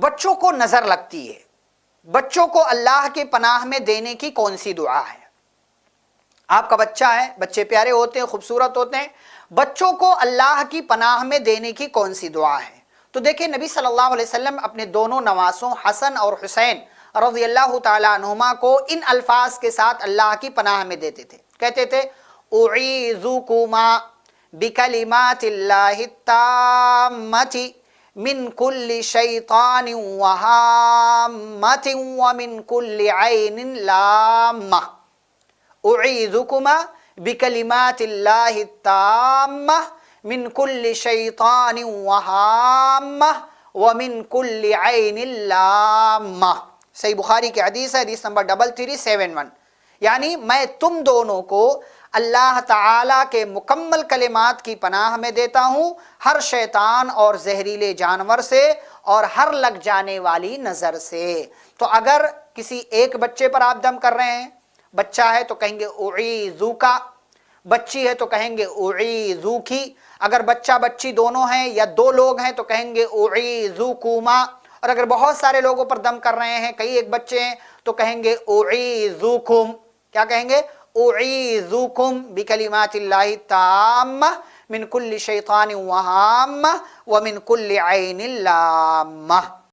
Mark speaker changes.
Speaker 1: بچوں کو نظر لگتی ہے، بچوں کو اللہ کے پناہ میں دینے کی کون سی دعا ہے؟ آپ کا بچہ ہے، بچے پیارے ہوتے ہیں، خوبصورت ہوتے ہیں، بچوں کو اللہ کی پناہ میں دینے کی کون سی دعا ہے؟ تو دیکھیں نبی صلی اللہ علیہ وسلم اپنے دونوں نواسوں حسن اور حسین رضی اللہ تعالیٰ عنہما کو ان الفاظ کے ساتھ اللہ کی پناہ میں دیتے تھے، کہتے تھے اعیذکما بکلمات اللہ التامۃ من کل شیطان وہامۃ ومن کل عین لامہ، اعیذکما بکلمات اللہ التامہ من کل شیطان وہامہ ومن کل عین لامہ۔ صحیح بخاری کی حدیث ہے، حدیث نمبر 3371، یعنی میں تم دونوں کو اللہ تعالیٰ کے مکمل کلمات کی پناہ میں دیتا ہوں، ہر شیطان اور زہریلے جانور سے اور ہر لگ جانے والی نظر سے۔ تو اگر کسی ایک بچے پر آپ دم کر رہے ہیں، بچہ ہے تو کہیں گے اعیذوکا، بچی ہے تو کہیں گے اعیذوکی، اگر بچہ بچی دونوں ہیں یا دو لوگ ہیں تو کہیں گے اعیذوکما، اور اگر بہت سارے لوگوں پر دم کر رہے ہیں، کئی ایک بچے ہیں، تو کہیں گے اعیذوکم، کیا کہیں گے؟ اعیذوکم بکلمات اللہ التامہ من کل شیطان وہامہ ومن کل عین لامہ۔